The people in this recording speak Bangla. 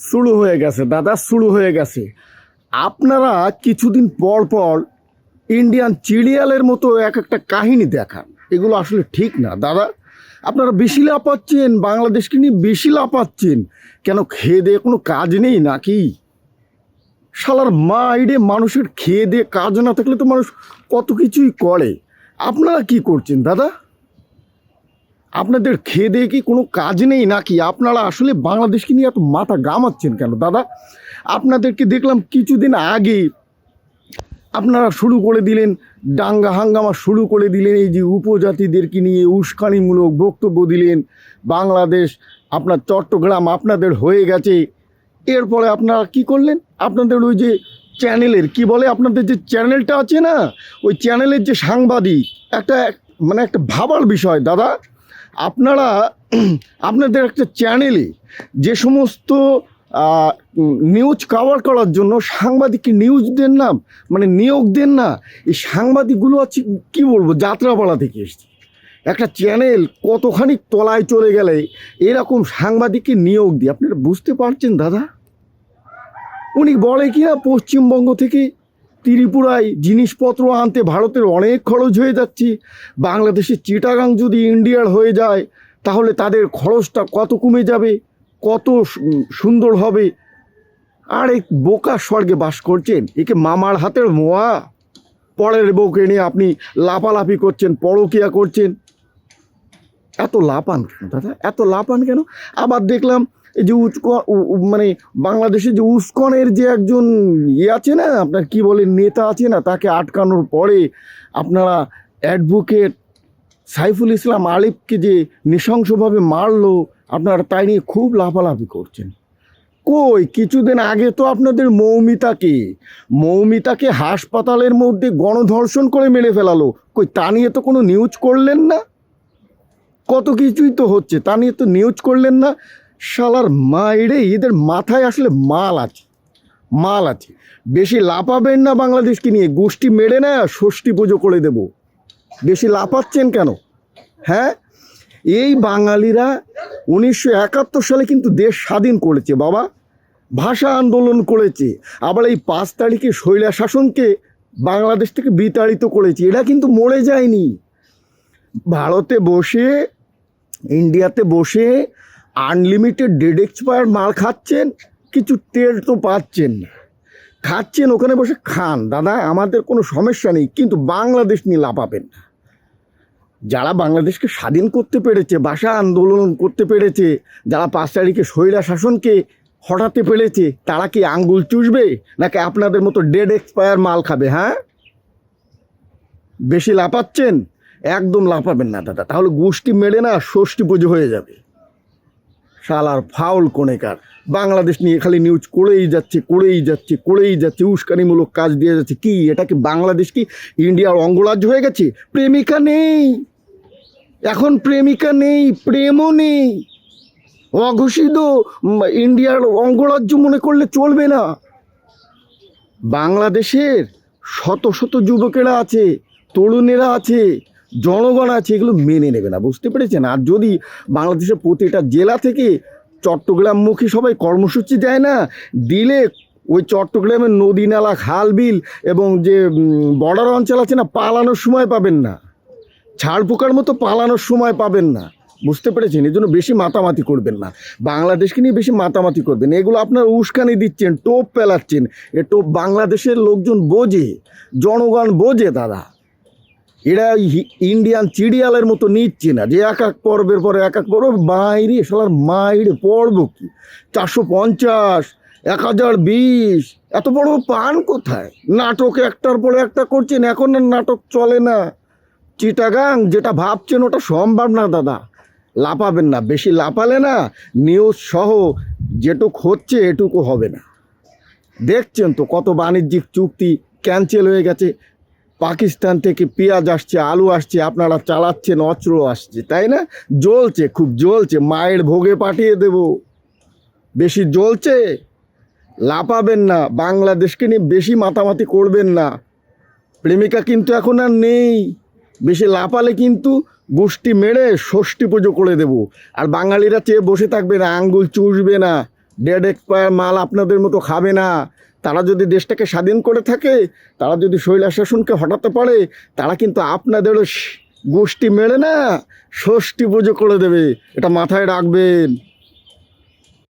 শুরু হয়ে গেছে দাদা, শুরু হয়ে গেছে। আপনারা কিছুদিন পর পর ইন্ডিয়ান সিরিয়ালের মতো এক একটা কাহিনী দেখান, এগুলো আসলে ঠিক না দাদা। আপনারা বেশি লাফাচ্ছেন, বাংলাদেশকে নিয়ে বেশি লাফাচ্ছেন কেন? খেয়ে দিয়ে কোনো কাজ নেই নাকি? শালার মাইরে, মানুষের খেয়ে দিয়ে কাজ না থাকলে তো মানুষ কত কিছুই করে। আপনারা কি করছেন দাদা? আপনাদের খেয়ে দিয়ে কি কোনো কাজ নেই নাকি? আপনারা আসলে বাংলাদেশকে নিয়ে এত মাথা ঘামাচ্ছেন কেন দাদা? আপনাদেরকে দেখলাম কিছুদিন আগে আপনারা শুরু করে দিলেন, দাঙ্গা হাঙ্গামা শুরু করে দিলেন, এই যে উপজাতিদেরকে নিয়ে উস্কানিমূলক বক্তব্য দিলেন। বাংলাদেশ আপনার চট্টগ্রাম আপনাদের হয়ে গেছে। এরপরে আপনারা কি করলেন? আপনাদের ওই যে চ্যানেলের কি বলে, আপনাদের যে চ্যানেলটা আছে না, ওই চ্যানেলের যে সাংবাদিক, একটা মানে একটা ভাবার বিষয় দাদা। আপনারা আপনাদের একটা চ্যানেলে যে সমস্ত নিউজ কভার করার জন্য সাংবাদিককে নিউজ দেন না, মানে নিয়োগ দেন না, এই সাংবাদিকগুলো আছে কি বলবো, যাত্রাপাড়া থেকে এসছে। একটা চ্যানেল কতখানি তলায় চলে গেলে এরকম সাংবাদিককে নিয়োগ দিয়ে, আপনারা বুঝতে পারছেন দাদা? উনি বলে কি না, পশ্চিমবঙ্গ থেকে ত্রিপুরায় জিনিসপত্র আনতে ভারতের অনেক খরচ হয়ে যাচ্ছে, বাংলাদেশের চিটাগাং যদি ইন্ডিয়ার হয়ে যায় তাহলে তাদের খরচটা কত কমে যাবে, কত সুন্দর হবে। আর এই বোকা স্বর্গে বাস করছেন, একে মামার হাতের মোয়া। পরের বউকে নিয়ে আপনি লাফালাফি করছেন, পরকিয়া করছেন। এত লাপান কেন দাদা, এত লাপান কেন? আবার দেখলাম এই যে মানে বাংলাদেশে যে উস্কনের যে একজন আছে না, আপনার কি বলে, নেতা আছে না, তাকে আটকানোর পরে আপনারা অ্যাডভোকেট সাইফুল ইসলাম আলিফকে যে নৃশংসভাবে মারলো, আপনারা তাই নিয়ে খুব লাফালাফি করছেন। কই কিছুদিন আগে তো আপনাদের মৌমিতাকে হাসপাতালের মধ্যে গণধর্ষণ করে মেরে ফেলালো, কই তা নিয়ে তো কোনো নিউজ করলেন না? কত কিছুই তো হচ্ছে, তা নিয়ে তো নিউজ করলেন না। শালার মাইরে, এদের মাথায় আসলে মাল আছে। বেশি লাফাবেন না বাংলাদেশকে নিয়ে, গোষ্ঠী মেরে না ষষ্ঠী পুজো করে দেব। বেশি লাফাচ্ছেন কেন? হ্যাঁ, এই বাঙালিরা 1971 সালে কিন্তু দেশ স্বাধীন করেছে বাবা, ভাষা আন্দোলন করেছে, আবার এই 5 তারিখে শৈলা শাসনকে বাংলাদেশ থেকে বিতাড়িত করেছে। এরা কিন্তু মরে যায়নি। ভারতে বসে, ইন্ডিয়াতে বসে আনলিমিটেড ডেড এক্সপায়ার মাল খাচ্ছেন, কিছু তেল তো পাচ্ছেন না। খাচ্ছেন, ওখানে বসে খান দাদা, আমাদের কোনো সমস্যা নেই, কিন্তু বাংলাদেশ নিয়ে লাফাবেন না। যারা বাংলাদেশকে স্বাধীন করতে পেরেছে, ভাষা আন্দোলন করতে পেরেছে, যারা 5 তারিখে স্বৈরা শাসনকে হটাতে পেরেছে, তারা কি আঙ্গুল চুষবে নাকি আপনাদের মতো ডেড এক্সপায়ার মাল খাবে? হ্যাঁ, বেশি লাফাচ্ছেন, একদম লাফাবেন না দাদা, তাহলে গোষ্ঠী মেরে না ষষ্ঠী পুজো হয়ে যাবে। শালার ফাউল কোনেকার, বাংলাদেশ নিয়ে খালি নিউজ করেই যাচ্ছে, উস্কানিমূলক কাজ দিয়ে যাচ্ছে। কি এটা কি বাংলাদেশ কি ইন্ডিয়ার অঙ্গরাজ্য হয়ে গেছে? প্রেমিকা নেই এখন, প্রেমিকা নেই, প্রেমও নেই। অঘোষিত ইন্ডিয়ার অঙ্গরাজ্য মনে করলে চলবে না। বাংলাদেশের শত শত যুবকেরা আছে, তরুণেরা আছে, জনগণ আছে, এগুলো মেনে নেবে না, বুঝতে পেরেছেন? আর যদি বাংলাদেশের প্রতিটা জেলা থেকে চট্টগ্রামমুখী সবাই কর্মসূচি দেয় না, দিলে ওই চট্টগ্রামের নদী নালা খাল বিল এবং যে বর্ডার অঞ্চল আছে না, পালানোর সময় পাবেন না, ছাড় পোকার মতো পালানোর সময় পাবেন না, বুঝতে পেরেছেন? এই জন্য বেশি মাতামাতি করবেন না, বাংলাদেশকে নিয়ে বেশি মাতামাতি করবেন। এগুলো আপনার উস্কানি দিচ্ছেন, টোপ পেলাচ্ছেন। এ টোপ বাংলাদেশের লোকজন বোঝে, জনগণ বোঝে দাদা। এরা ইন্ডিয়ান সিরিয়ালের মতো নিচ্ছে না, যে এক এক পর্বের পরে এক এক পর্ব বাইরে, শালার মাইরে পর্ব কি 450, 1020, এত বড় পান কোথায়? নাটক একটার পরে একটা করছেন, এখন আর নাটক চলে না। চিটাগাং যেটা ভাবছেন ওটা সম্ভব না দাদা, লাফাবেন না। বেশি লাফালে না নিউজ সহ যেটুক হচ্ছে এটুকু হবে না। দেখছেন তো কত বাণিজ্যিক চুক্তি ক্যান্সেল হয়ে গেছে। পাকিস্তান থেকে পেঁয়াজ আসছে, আলু আসছে, আপনারা চালাচ্ছেন, অস্ত্র আসছে, তাই না? জ্বলছে, খুব জ্বলছে, মায়ের ভোগে পাঠিয়ে দেব। বেশি জ্বলছে, লাফাবেন না, বাংলাদেশকে নিয়ে বেশি মাতামাতি করবেন না। প্রেমিকা কিন্তু এখন আর নেই, বেশি লাফালে কিন্তু গোষ্ঠী মেরে ষষ্ঠী পুজো করে দেব। আর বাঙালিরা চেয়ে বসে থাকবে না, আঙ্গুল চুষবে না, ডেড এক্সপায়ার মাল আপনাদের মতো খাবে না। তারা যদি দেশটাকে স্বাধীন করে থাকে, তারা যদি শৈলা শাসনকে হটাতে পারে, তারা কিন্তু আপনাদেরও গোষ্ঠী মেরে না ষষ্ঠী পুজো করে দেবে। এটা মাথায় রাখবেন।